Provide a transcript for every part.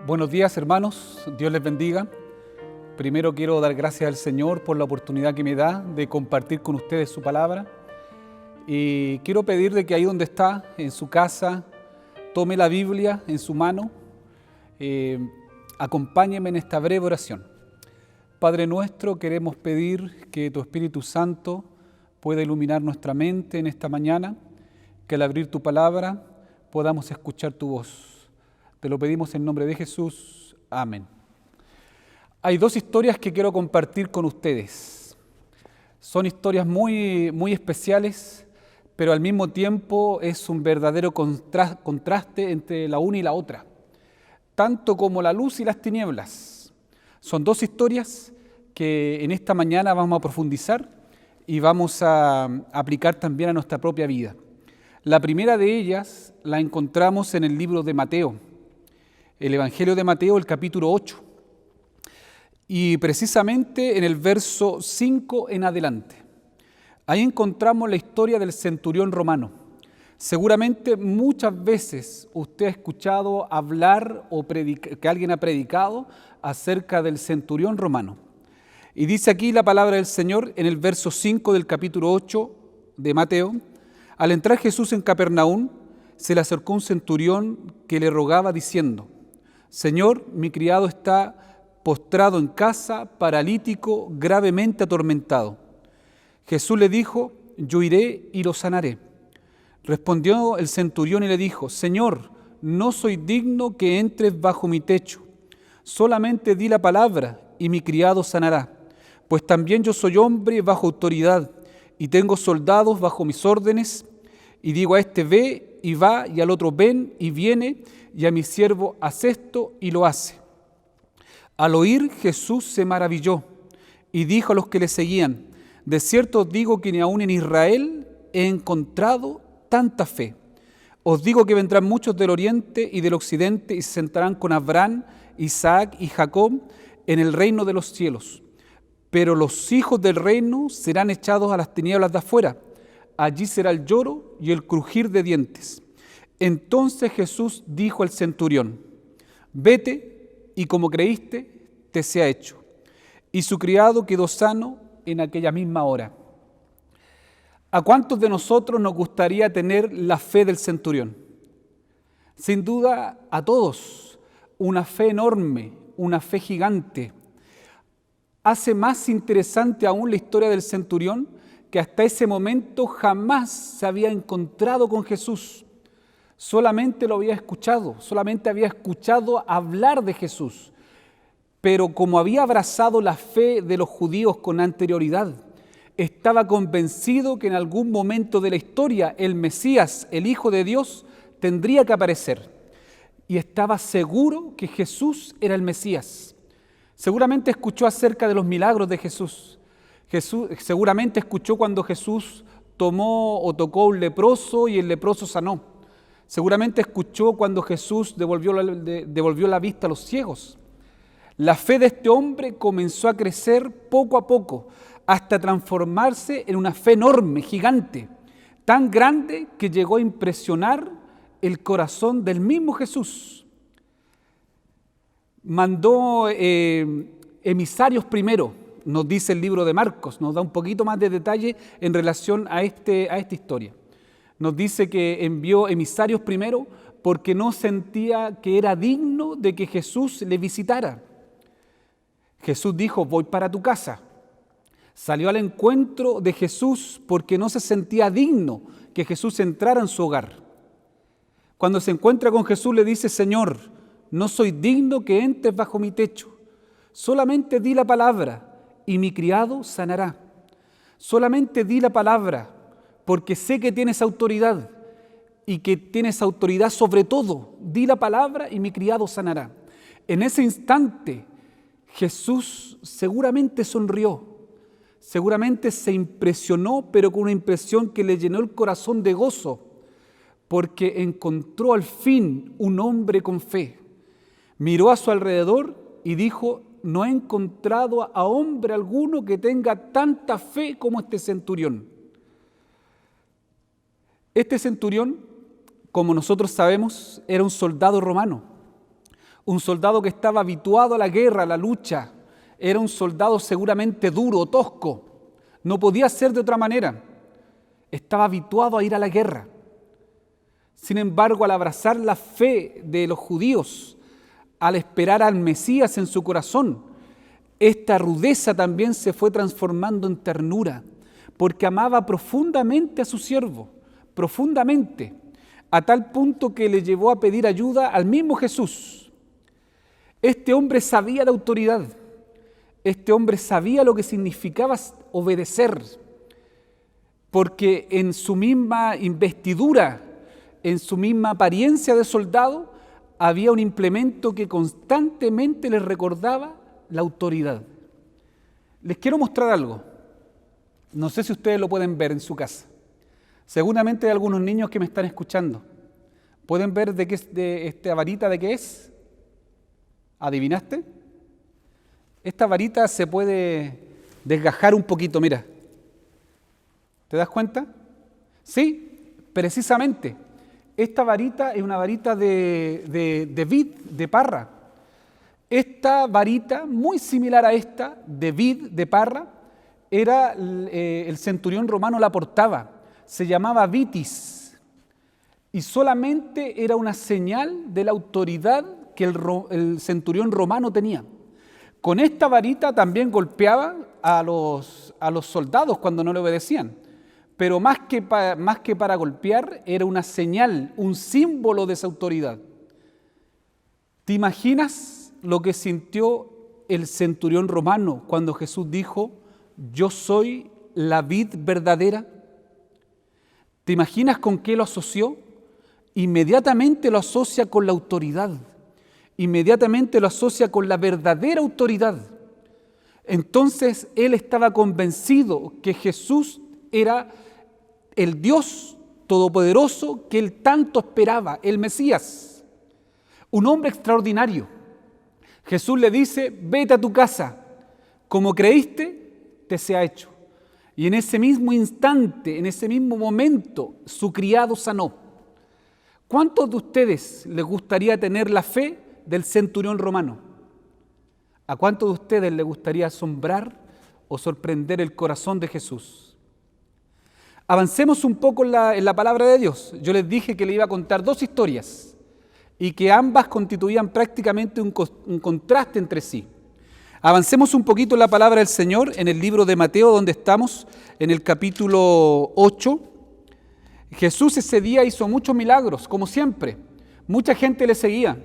Buenos días, hermanos, Dios les bendiga. Primero quiero dar gracias al Señor por la oportunidad que me da de compartir con ustedes su palabra. Y quiero pedir de que ahí donde está, en su casa, tome la Biblia en su mano, acompáñeme en esta breve oración. Padre nuestro, queremos pedir que tu Espíritu Santo pueda iluminar nuestra mente en esta mañana, que al abrir tu palabra podamos escuchar tu voz. Te lo pedimos en nombre de Jesús. Amén. Hay dos historias que quiero compartir con ustedes. Son historias muy especiales, pero al mismo tiempo es un verdadero contraste entre la una y la otra, tanto como la luz y las tinieblas. Son dos historias que en esta mañana vamos a profundizar y vamos a aplicar también a nuestra propia vida. La primera de ellas la encontramos en el libro de Mateo, el Evangelio de Mateo, el capítulo 8, y precisamente en el verso 5 en adelante. Ahí encontramos la historia del centurión romano. Seguramente muchas veces usted ha escuchado hablar o que alguien ha predicado acerca del centurión romano. Y dice aquí la palabra del Señor en el verso 5 del capítulo 8 de Mateo: al entrar Jesús en Capernaum, se le acercó un centurión que le rogaba diciendo: Señor, mi criado está postrado en casa, paralítico, gravemente atormentado. Jesús le dijo: yo iré y lo sanaré. Respondió el centurión y le dijo: Señor, no soy digno que entres bajo mi techo. Solamente di la palabra y mi criado sanará. Pues también yo soy hombre bajo autoridad y tengo soldados bajo mis órdenes. Y digo a este: ve y va, y al otro: ven y viene, y a mi siervo: haz esto, y lo hace. Al oír, Jesús se maravilló y dijo a los que le seguían: de cierto os digo que ni aun en Israel he encontrado tanta fe. Os digo que vendrán muchos del oriente y del occidente y se sentarán con Abraham, Isaac y Jacob en el reino de los cielos. Pero los hijos del reino serán echados a las tinieblas de afuera. Allí será el lloro y el crujir de dientes. Entonces Jesús dijo al centurión: vete, y como creíste, te sea hecho. Y su criado quedó sano en aquella misma hora. ¿A cuántos de nosotros nos gustaría tener la fe del centurión? Sin duda a todos, una fe enorme, una fe gigante. Hace más interesante aún la historia del centurión, que hasta ese momento jamás se había encontrado con Jesús. Solamente lo había escuchado, solamente había escuchado hablar de Jesús. Pero como había abrazado la fe de los judíos con anterioridad, estaba convencido que en algún momento de la historia el Mesías, el Hijo de Dios, tendría que aparecer. Y estaba seguro que Jesús era el Mesías. Seguramente escuchó acerca de los milagros de Jesús. Seguramente escuchó cuando Jesús tomó o tocó a un leproso y el leproso sanó. Seguramente escuchó cuando Jesús devolvió la vista a los ciegos. La fe de este hombre comenzó a crecer poco a poco, hasta transformarse en una fe enorme, gigante, tan grande que llegó a impresionar el corazón del mismo Jesús. Mandó emisarios primero, nos dice el libro de Marcos, nos da un poquito más de detalle en relación a esta historia. Nos dice que envió emisarios primero porque no sentía que era digno de que Jesús le visitara. Jesús dijo: voy para tu casa. Salió al encuentro de Jesús porque no se sentía digno que Jesús entrara en su hogar. Cuando se encuentra con Jesús le dice: Señor, no soy digno que entres bajo mi techo. Solamente di la palabra y mi criado sanará. Solamente di la palabra, porque sé que tienes autoridad y que tienes autoridad sobre todo. Di la palabra y mi criado sanará. En ese instante Jesús seguramente sonrió, seguramente se impresionó, pero con una impresión que le llenó el corazón de gozo, porque encontró al fin un hombre con fe. Miró a su alrededor y dijo: no he encontrado a hombre alguno que tenga tanta fe como este centurión. Este centurión, como nosotros sabemos, era un soldado romano, Un soldado que estaba habituado a la guerra, a la lucha. Era un soldado seguramente duro, tosco. No podía ser de otra manera. Estaba habituado a ir a la guerra. Sin embargo, al abrazar la fe de los judíos, al esperar al Mesías en su corazón, esta rudeza también se fue transformando en ternura, porque amaba profundamente a su siervo, profundamente, a tal punto que le llevó a pedir ayuda al mismo Jesús. Este hombre sabía de autoridad, este hombre sabía lo que significaba obedecer, porque en su misma investidura, en su misma apariencia de soldado, había un implemento que constantemente les recordaba la autoridad. Les quiero mostrar algo. No sé si ustedes lo pueden ver en su casa. Seguramente hay algunos niños que me están escuchando. ¿Pueden ver de esta varita de qué es? ¿Adivinaste? Esta varita se puede desgajar un poquito, mira. ¿Te das cuenta? Sí, precisamente. Esta varita es una varita de vid, de parra. Esta varita, muy similar a esta, de vid, de parra, era el centurión romano la portaba. Se llamaba vitis. Y solamente era una señal de la autoridad que el centurión romano tenía. Con esta varita también golpeaba a los soldados cuando no le obedecían. Pero más que para golpear, era una señal, un símbolo de esa autoridad. ¿Te imaginas lo que sintió el centurión romano cuando Jesús dijo, yo soy la vid verdadera? ¿Te imaginas con qué lo asoció? Inmediatamente lo asocia con la autoridad. Inmediatamente lo asocia con la verdadera autoridad. Entonces él estaba convencido que Jesús era el Dios todopoderoso que él tanto esperaba, el Mesías, un hombre extraordinario. Jesús le dice, vete a tu casa, como creíste, te sea hecho. Y en ese mismo instante, en ese mismo momento, su criado sanó. ¿Cuántos de ustedes les gustaría tener la fe del centurión romano? ¿A cuántos de ustedes les gustaría asombrar o sorprender el corazón de Jesús? Avancemos un poco en la palabra de Dios. Yo les dije que le iba a contar dos historias y que ambas constituían prácticamente un contraste entre sí. Avancemos un poquito en la palabra del Señor en el libro de Mateo, donde estamos en el capítulo 8. Jesús ese día hizo muchos milagros, como siempre. Mucha gente le seguía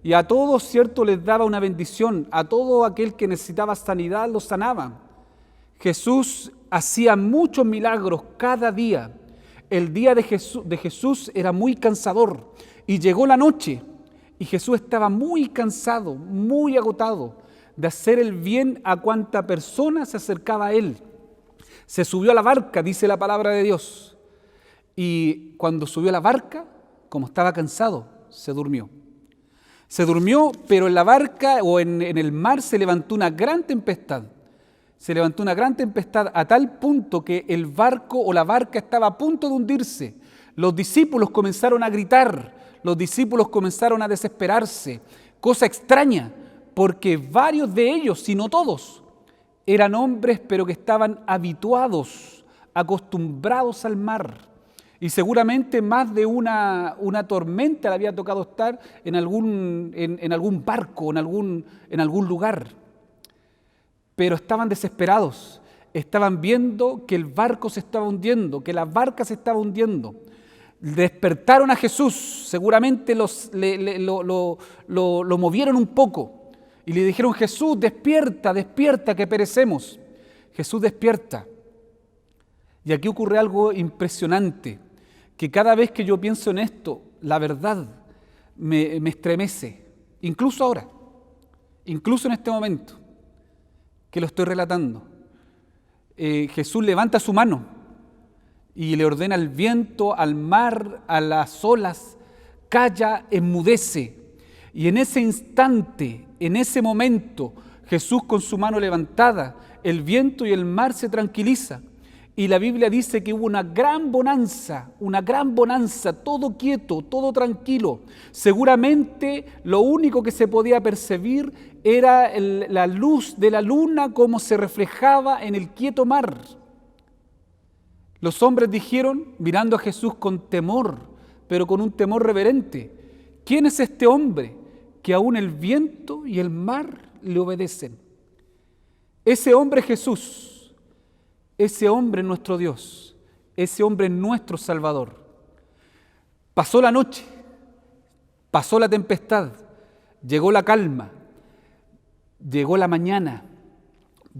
y a todos, cierto, les daba una bendición. A todo aquel que necesitaba sanidad, lo sanaba. Jesús hacía muchos milagros cada día. El día de Jesús era muy cansador y llegó la noche y Jesús estaba muy cansado, muy agotado de hacer el bien a cuanta persona se acercaba a él. Se subió a la barca, dice la palabra de Dios, y cuando subió a la barca, como estaba cansado, se durmió. Se durmió, pero en la barca o en el mar se levantó una gran tempestad. Se levantó una gran tempestad a tal punto que el barco o la barca estaba a punto de hundirse. Los discípulos comenzaron a gritar, los discípulos comenzaron a desesperarse. Cosa extraña, porque varios de ellos, si no todos, eran hombres pero que estaban habituados, acostumbrados al mar. Y seguramente más de una tormenta le había tocado estar en algún barco, en algún lugar. Pero estaban desesperados, estaban viendo que el barco se estaba hundiendo, que la barca se estaba hundiendo. Despertaron a Jesús, seguramente lo movieron un poco y le dijeron, Jesús, despierta, despierta, que perecemos. Jesús despierta. Y aquí ocurre algo impresionante, que cada vez que yo pienso en esto, la verdad me estremece, incluso ahora, incluso en este momento que lo estoy relatando. Jesús levanta su mano y le ordena al viento, al mar, a las olas, calla, enmudece. Y en ese instante, en ese momento, Jesús con su mano levantada, el viento y el mar se tranquiliza. Y la Biblia dice que hubo una gran bonanza, todo quieto, todo tranquilo. Seguramente lo único que se podía percibir era la luz de la luna como se reflejaba en el quieto mar. Los hombres dijeron, mirando a Jesús con temor, pero con un temor reverente: ¿quién es este hombre que aún el viento y el mar le obedecen? Ese hombre Jesús. Ese hombre es nuestro Dios, ese hombre es nuestro Salvador. Pasó la noche, pasó la tempestad, llegó la calma, llegó la mañana,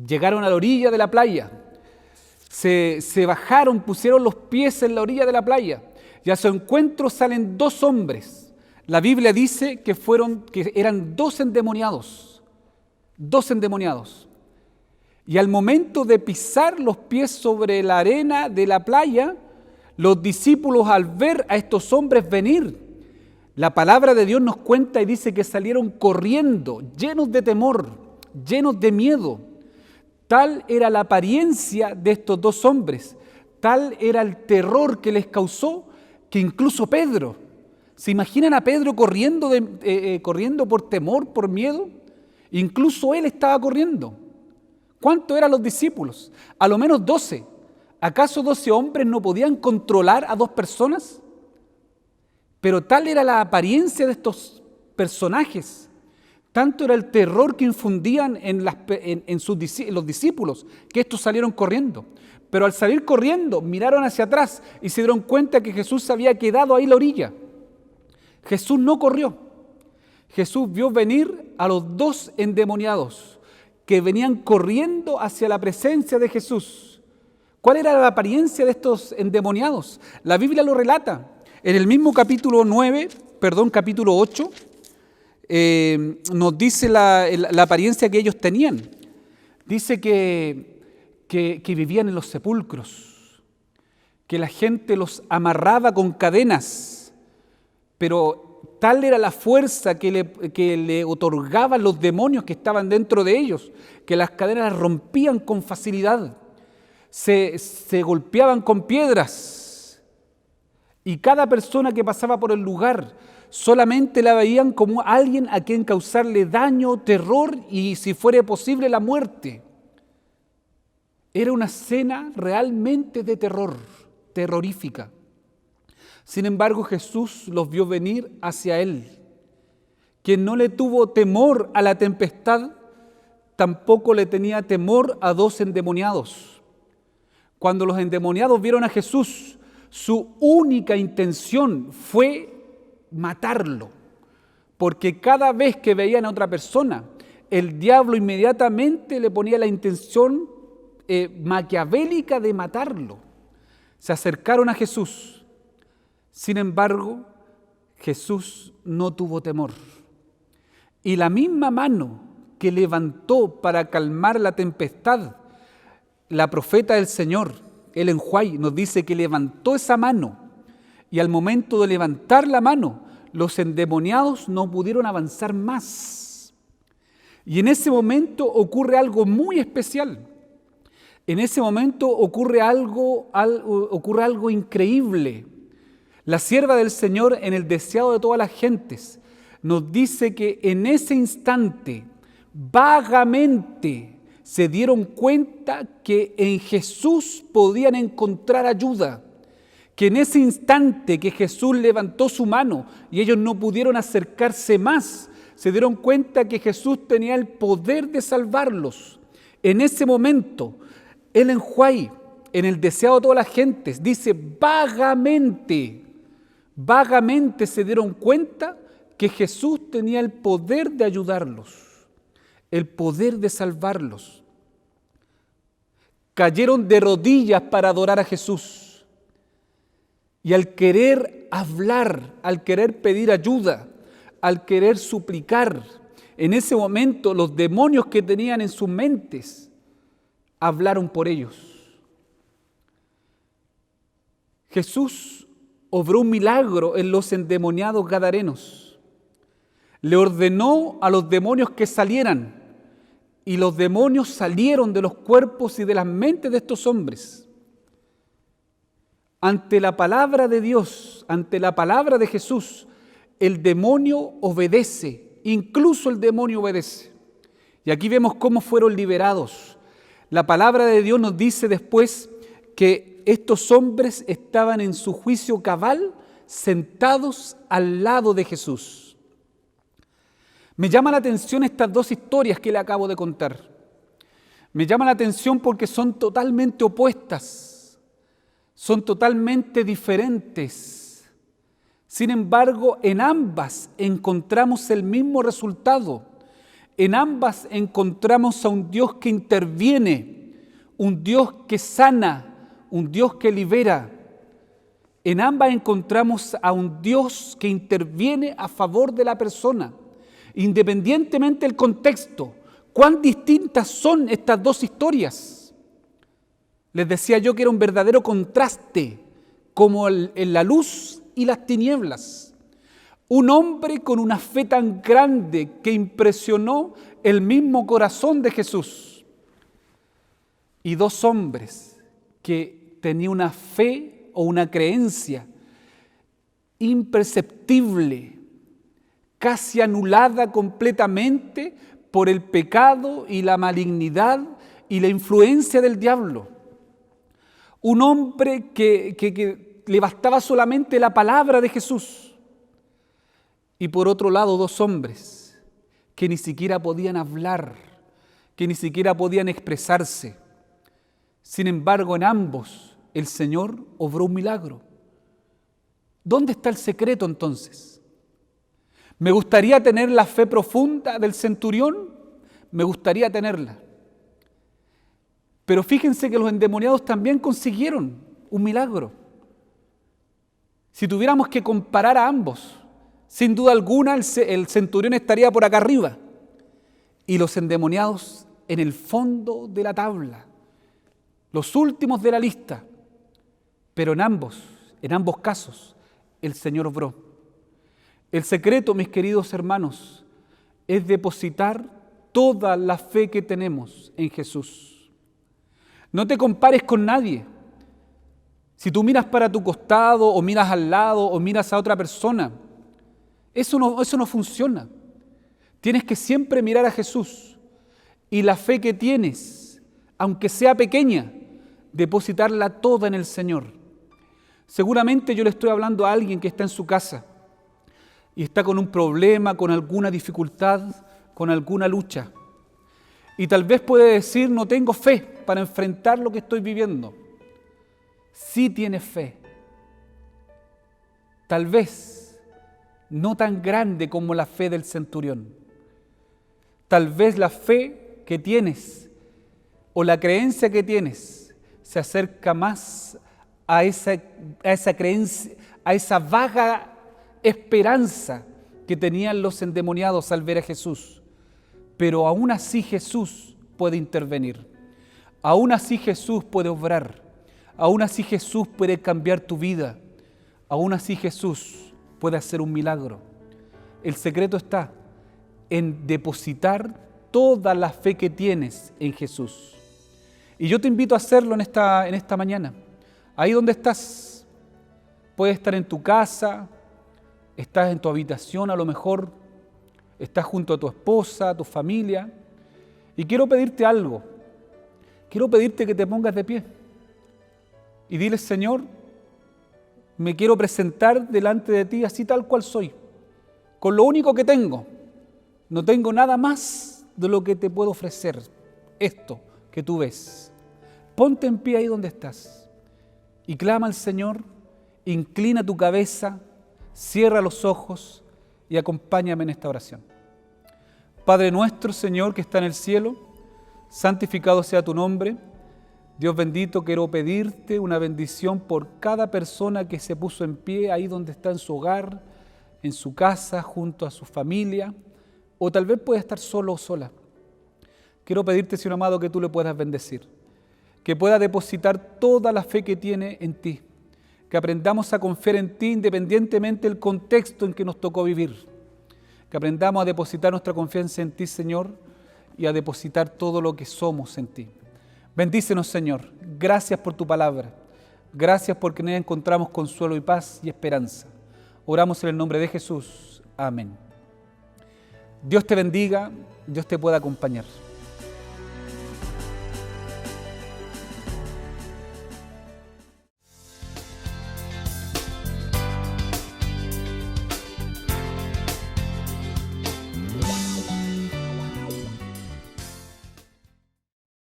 llegaron a la orilla de la playa, se bajaron, pusieron los pies en la orilla de la playa y a su encuentro salen dos hombres. La Biblia dice que eran dos endemoniados. Y al momento de pisar los pies sobre la arena de la playa, los discípulos, al ver a estos hombres venir, la palabra de Dios nos cuenta y dice que salieron corriendo, llenos de temor, llenos de miedo. Tal era la apariencia de estos dos hombres, tal era el terror que les causó, que incluso Pedro, ¿se imaginan a Pedro corriendo por temor, por miedo? Incluso él estaba corriendo. ¿Cuántos eran los discípulos? A lo menos 12. ¿Acaso 12 hombres no podían controlar a dos personas? Pero tal era la apariencia de estos personajes, tanto era el terror que infundían en los discípulos, que estos salieron corriendo. Pero al salir corriendo, miraron hacia atrás y se dieron cuenta que Jesús se había quedado ahí en la orilla. Jesús no corrió. Jesús vio venir a los dos endemoniados que venían corriendo hacia la presencia de Jesús. ¿Cuál era la apariencia de estos endemoniados? La Biblia lo relata. En el mismo capítulo 8, nos dice la apariencia que ellos tenían. Dice que vivían en los sepulcros, que la gente los amarraba con cadenas, pero tal era la fuerza que le otorgaban los demonios que estaban dentro de ellos, que las cadenas las rompían con facilidad, se golpeaban con piedras, y cada persona que pasaba por el lugar solamente la veían como alguien a quien causarle daño, terror y, si fuera posible, la muerte. Era una escena realmente de terror, terrorífica. Sin embargo, Jesús los vio venir hacia Él. Quien no le tuvo temor a la tempestad, tampoco le tenía temor a dos endemoniados. Cuando los endemoniados vieron a Jesús, su única intención fue matarlo, porque cada vez que veían a otra persona, el diablo inmediatamente le ponía la intención maquiavélica de matarlo. Se acercaron a Jesús. Sin embargo, Jesús no tuvo temor. Y la misma mano que levantó para calmar la tempestad, la profeta del Señor, Ellen White, nos dice que levantó esa mano. Y al momento de levantar la mano, los endemoniados no pudieron avanzar más. Y en ese momento ocurre algo muy especial. En ese momento ocurre algo increíble. La sierva del Señor, en el deseado de todas las gentes, nos dice que en ese instante, vagamente, se dieron cuenta que en Jesús podían encontrar ayuda. Que en ese instante que Jesús levantó su mano y ellos no pudieron acercarse más, se dieron cuenta que Jesús tenía el poder de salvarlos. En ese momento, Ellen White, en el deseado de todas las gentes, dice vagamente se dieron cuenta que Jesús tenía el poder de ayudarlos, el poder de salvarlos. Cayeron de rodillas para adorar a Jesús. Y al querer hablar, al querer pedir ayuda, al querer suplicar, en ese momento los demonios que tenían en sus mentes hablaron por ellos. Jesús obró un milagro en los endemoniados gadarenos. Le ordenó a los demonios que salieran, y los demonios salieron de los cuerpos y de las mentes de estos hombres. ante la palabra de Dios, ante la palabra de Jesús, el demonio obedece, incluso el demonio obedece. Y aquí vemos cómo fueron liberados. La palabra de Dios nos dice después que estos hombres estaban en su juicio cabal, sentados al lado de Jesús. Me llama la atención estas dos historias que le acabo de contar. Me llama la atención porque son totalmente opuestas, son totalmente diferentes. Sin embargo, en ambas encontramos el mismo resultado. En ambas encontramos a un Dios que interviene, un Dios que sana, un Dios que libera. En ambas encontramos a un Dios que interviene a favor de la persona, independientemente del contexto. ¿Cuán distintas son estas dos historias? Les decía yo que era un verdadero contraste, como en la luz y las tinieblas. Un hombre con una fe tan grande que impresionó el mismo corazón de Jesús. Y dos hombres que tenían una fe o una creencia imperceptible, casi anulada completamente por el pecado y la malignidad y la influencia del diablo. Un hombre que le bastaba solamente la palabra de Jesús. Y por otro lado, dos hombres que ni siquiera podían hablar, que ni siquiera podían expresarse. Sin embargo, en ambos el Señor obró un milagro. ¿Dónde está el secreto entonces? ¿Me gustaría tener la fe profunda del centurión? Me gustaría tenerla. Pero fíjense que los endemoniados también consiguieron un milagro. Si tuviéramos que comparar a ambos, sin duda alguna el centurión estaría por acá arriba y los endemoniados en el fondo de la tabla, los últimos de la lista. Pero en ambos casos, el Señor obró. El secreto, mis queridos hermanos, es depositar toda la fe que tenemos en Jesús. No te compares con nadie. Si tú miras para tu costado o miras al lado o miras a otra persona, eso no funciona. Tienes que siempre mirar a Jesús y la fe que tienes, aunque sea pequeña, depositarla toda en el Señor. Seguramente yo le estoy hablando a alguien que está en su casa y está con un problema, con alguna dificultad, con alguna lucha. Y tal vez puede decir, no tengo fe para enfrentar lo que estoy viviendo. Sí tienes fe. Tal vez no tan grande como la fe del centurión. Tal vez la fe que tienes o la creencia que tienes se acerca más a esa creencia, a esa vaga esperanza que tenían los endemoniados al ver a Jesús. Pero aún así Jesús puede intervenir. Aún así Jesús puede obrar. Aún así Jesús puede cambiar tu vida. Aún así Jesús puede hacer un milagro. El secreto está en depositar toda la fe que tienes en Jesús. Y yo te invito a hacerlo en esta mañana. Ahí donde estás, puedes estar en tu casa, estás en tu habitación a lo mejor, estás junto a tu esposa, a tu familia. Y quiero pedirte algo. Quiero pedirte que te pongas de pie. Y dile, Señor, me quiero presentar delante de ti así tal cual soy, con lo único que tengo. No tengo nada más de lo que te puedo ofrecer, esto que tú ves. Ponte en pie ahí donde estás y clama al Señor, inclina tu cabeza, cierra los ojos y acompáñame en esta oración. Padre nuestro, Señor, que está en el cielo, santificado sea tu nombre. Dios bendito, quiero pedirte una bendición por cada persona que se puso en pie ahí donde está en su hogar, en su casa, junto a su familia, o tal vez puede estar solo o sola. Quiero pedirte, Señor amado, que tú le puedas bendecir, que pueda depositar toda la fe que tiene en ti, que aprendamos a confiar en ti independientemente del contexto en que nos tocó vivir, que aprendamos a depositar nuestra confianza en ti, Señor, y a depositar todo lo que somos en ti. Bendícenos, Señor. Gracias por tu palabra. Gracias porque en ella encontramos consuelo y paz y esperanza. Oramos en el nombre de Jesús. Amén. Dios te bendiga, Dios te pueda acompañar.